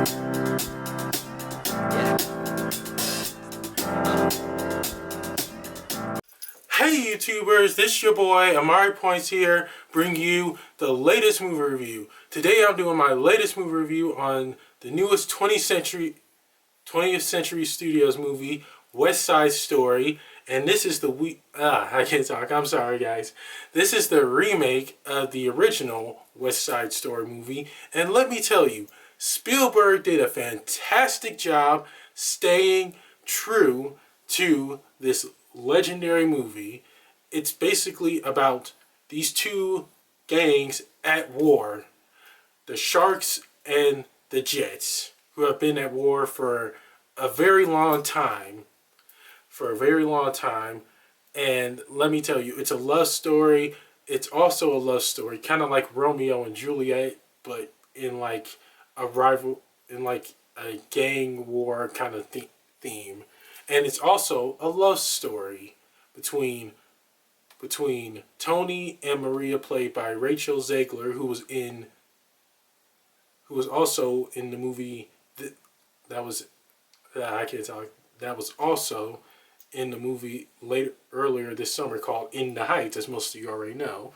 Hey YouTubers, this your boy Amari Points here, bringing you the latest movie review. Today I'm doing my latest movie review on the newest 20th Century Studios movie, West Side Story, and this is I can't talk, I'm sorry guys. This is the remake of the original West Side Story movie, and let me tell you, Spielberg did a fantastic job staying true to this legendary movie. It's basically about these two gangs at war, the Sharks and the Jets, who have been at war for a very long time. And let me tell you, it's a love story. It's also a love story, kind of like Romeo and Juliet, but in like a gang war kind of theme. And it's also a love story between Tony and Maria, played by Rachel Zegler, who was also in the movie that was also in the movie earlier this summer called In the Heights, as most of you already know.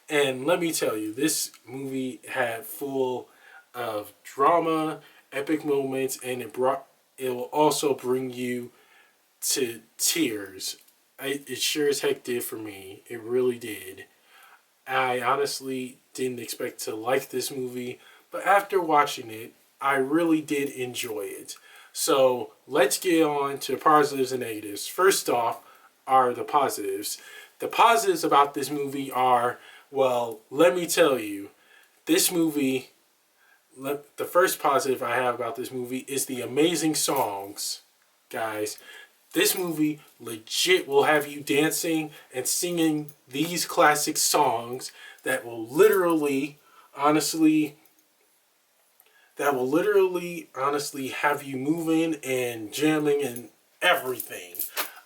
And let me tell you, this movie had full of drama, epic moments, and it will also bring you to tears. It sure as heck did for me. It really did. I honestly didn't expect to like this movie, but after watching it, I really did enjoy it. So let's get on to positives and negatives. First off are the positives. The positives about this movie are, well, let me tell you, this movie, the first positive I have about this movie is the amazing songs, guys. This movie legit will have you dancing and singing these classic songs that will literally, honestly, have you moving and jamming and everything.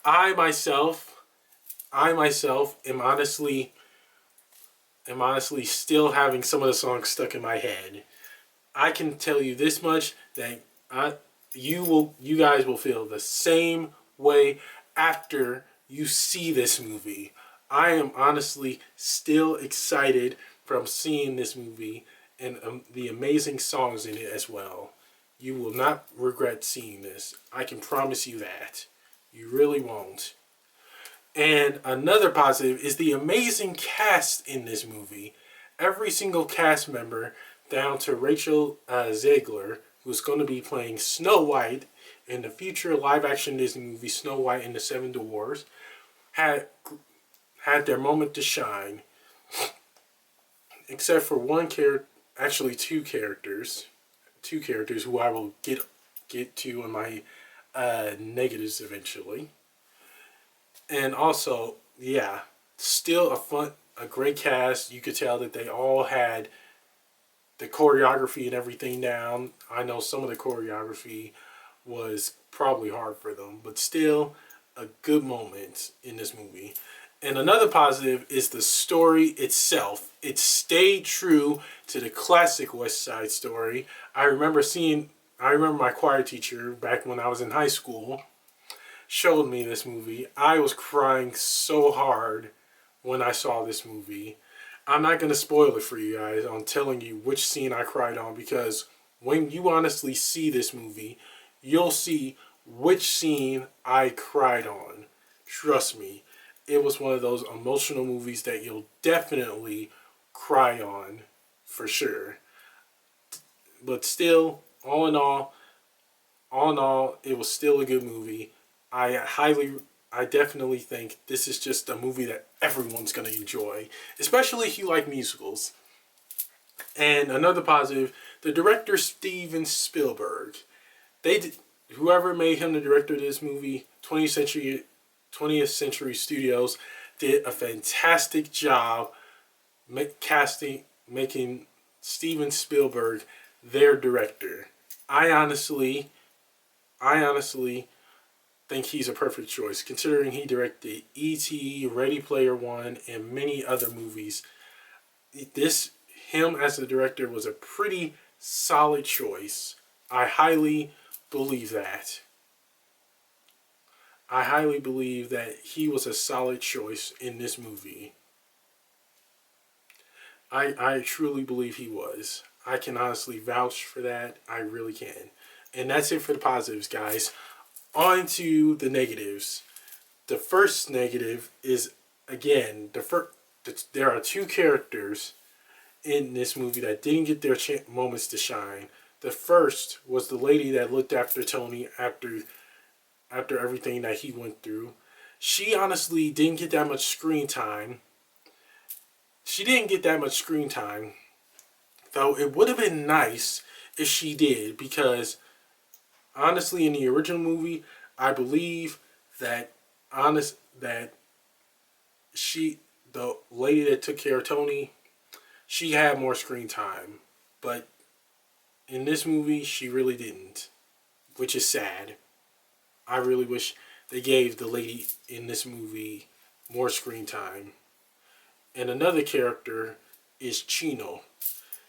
I myself am honestly still having some of the songs stuck in my head. I can tell you this much, that you guys will feel the same way after you see this movie. I am honestly still excited from seeing this movie and the amazing songs in it as well. You will not regret seeing this. I can promise you that. You really won't. And another positive is the amazing cast in this movie. Every single cast member, down to Rachel Zegler, who's going to be playing Snow White in the future live-action Disney movie Snow White and the Seven Dwarfs, had their moment to shine. Except for one character, actually two characters who I will get to in my negatives eventually. And also, yeah, still a great cast. You could tell that they all had the choreography and everything down. I know some of the choreography was probably hard for them, but still a good moment in this movie. And another positive is the story itself. It stayed true to the classic West Side Story. I remember my choir teacher back when I was in high school showed me this movie. I was crying so hard when I saw this movie. I'm not going to spoil it for you guys on telling you which scene I cried on, because when you honestly see this movie, you'll see which scene I cried on. Trust me, it was one of those emotional movies that you'll definitely cry on for sure. But still, all in all, it was still a good movie. I definitely think this is just a movie that everyone's going to enjoy, especially if you like musicals. And another positive, the director Steven Spielberg. Whoever made him the director of this movie, 20th Century Studios, did a fantastic job making Steven Spielberg their director. I honestly think he's a perfect choice, considering he directed E.T., Ready Player One, and many other movies. Him as the director was a pretty solid choice. I highly believe that. I highly believe that he was a solid choice in this movie. I truly believe he was. I can honestly vouch for that. I really can. And that's it for the positives, guys. On to the negatives. The first negative is, again, there are two characters in this movie that didn't get their moments to shine. The first was the lady that looked after Tony after everything that he went through. She honestly didn't get that much screen time. She didn't get that much screen time, though it would have been nice if she did, because honestly, in the original movie, I believe that that she, the lady that took care of Tony, she had more screen time, but in this movie, she really didn't, which is sad. I really wish they gave the lady in this movie more screen time. And another character is Chino.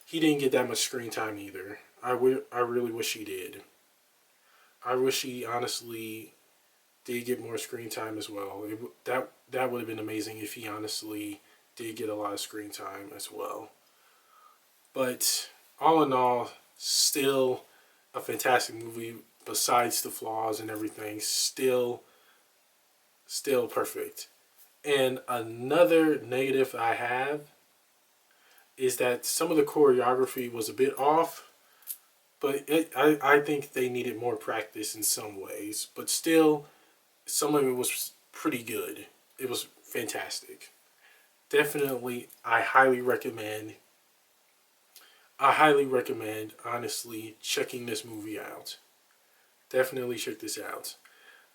He didn't get that much screen time either. I really wish he did. I wish he honestly did get more screen time as well. That would have been amazing if he honestly did get a lot of screen time as well. But all in all, still a fantastic movie. Besides the flaws and everything, still perfect. And another negative I have is that some of the choreography was a bit off, but I think they needed more practice in some ways. But still, some of it was pretty good. It was fantastic. Definitely, honestly, checking this movie out. Definitely check this out.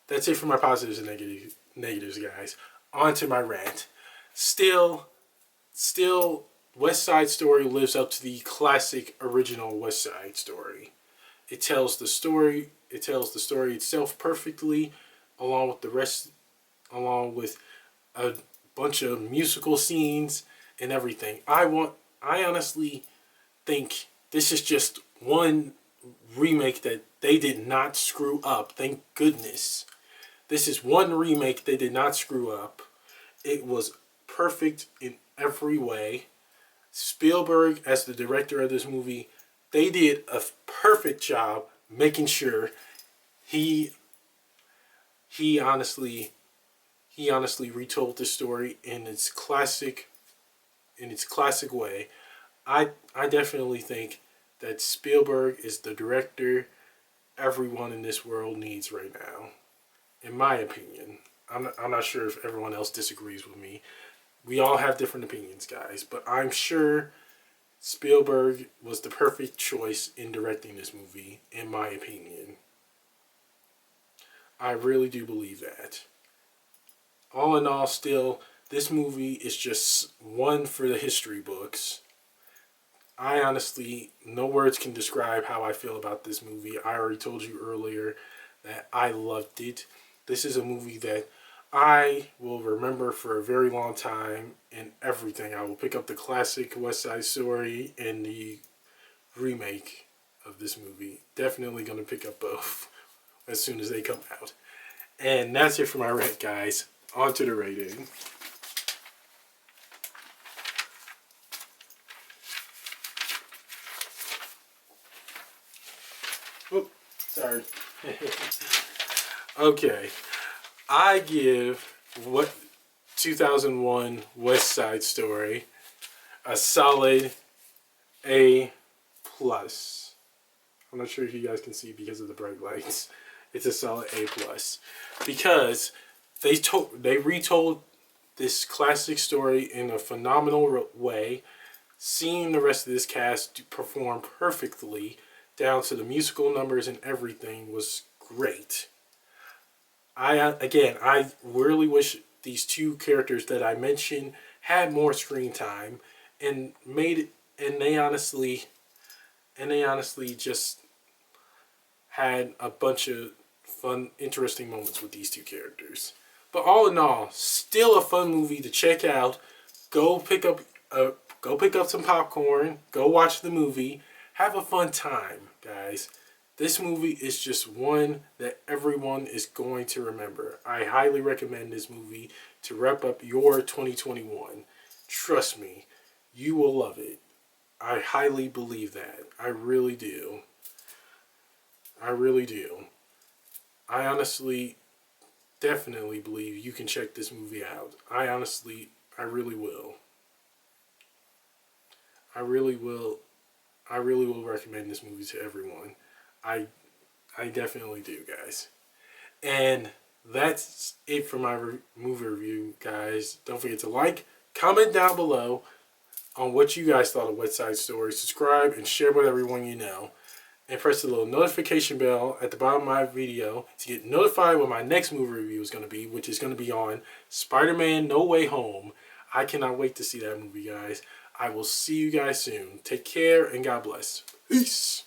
That's it for my positives and negatives, guys. On to my rant. Still, West Side Story lives up to the classic original West Side Story. It tells the story. It tells the story itself perfectly, along with the rest, along with a bunch of musical scenes and everything. I honestly think this is just one remake that they did not screw up. Thank goodness. This is one remake they did not screw up. It was perfect in every way. Spielberg, as the director of this movie, they did a perfect job making sure he he honestly retold the story in its classic way. I definitely think that Spielberg is the director everyone in this world needs right now, in my opinion. I'm not sure if everyone else disagrees with me. We all have different opinions, guys, but I'm sure Spielberg was the perfect choice in directing this movie, in my opinion. I really do believe that. All in all, still, this movie is just one for the history books. I honestly, no words can describe how I feel about this movie. I already told you earlier that I loved it. This is a movie that I will remember for a very long time and everything. I will pick up the classic West Side Story and the remake of this movie. Definitely going to pick up both as soon as they come out. And that's it for my rant, guys. On to the rating. Oop, sorry. Okay. I give what 2001 West Side Story a solid A plus. I'm not sure if you guys can see because of the bright lights. It's a solid A plus because they retold this classic story in a phenomenal way. Seeing the rest of this cast perform perfectly, down to the musical numbers and everything, was great. I really wish these two characters that I mentioned had more screen time and made it, and they honestly just had a bunch of fun, interesting moments with these two characters. But all in all, still a fun movie to check out. Go pick up some popcorn. Go watch the movie. Have a fun time, guys. This movie is just one that everyone is going to remember. I highly recommend this movie to wrap up your 2021. Trust me, you will love it. I highly believe that. I really do. I really do. I honestly, definitely believe you can check this movie out. I really will. I really will. I really will recommend this movie to everyone. I I definitely do, guys. And that's it for my movie review, guys. Don't forget to like, comment down below on what you guys thought of West Side Story. Subscribe and share with everyone you know. And press the little notification bell at the bottom of my video to get notified when my next movie review is going to be, which is going to be on Spider-Man No Way Home. I cannot wait to see that movie, guys. I will see you guys soon. Take care and God bless. Peace.